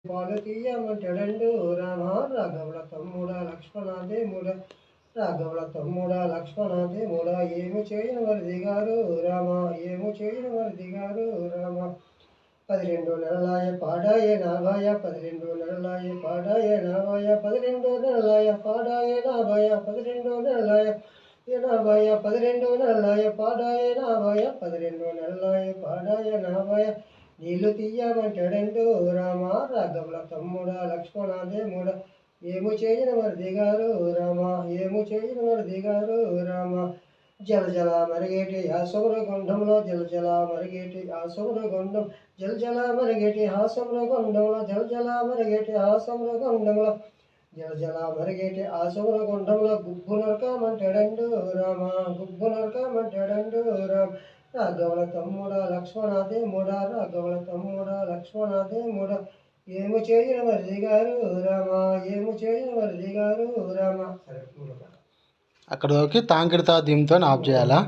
పాలు తీయమంటాడండు రామ రాఘవుల తమ్ముడ లక్ష్మణ దేముడ రాఘవుల తమ్ముడ లక్ష్మణ దేముడ ఏమి చేయని వరది గారు రామ ఏమి చేయని వరది గారు రామ 12 నెలలాయ పాడాయ నాభాయ 12 నెలలాయ పాడాయ నాభాయ 12 నెలలాయ పాడాయ నాభాయ 12 నెలలాయ నాభాయ 12 నెలలాయ పాడాయ నాభాయ 12 నెలలాయ పాడాయ నాభాయ నీళ్లు తీయమంటాడండు రామ రాఘవుల తమ్ముడ లక్ష్మణ దేముడ ఏము చేయని వరది గారు రామ ఏము చేయని వరది గారు రామ జలజల మరిగేటి హాసముల గుండంలో జలజల మరిగేటి హాసముల గుండం జలజల మరిగేటి హాసముల గుండంలో జలజల మరిగేటి హాసముల గుండంలో జలజల మరిగేటి హాసముల గుండంలో గుబ్బు నరకమంటాడండు రామ గుబ్బు నరకమంటాడండు రామ రాఘవుల తమ్ముడ లక్ష్మణ దేముడ రాఘవుల తమ్ముడ లక్ష్మణ దేముడ ఏము చేయని వరది గారు రామ ఏము చేయని వరది గారు రామ. అక్కడ వరకు తాంకిడితా దీంతో ఆఫ్ చేయాలా?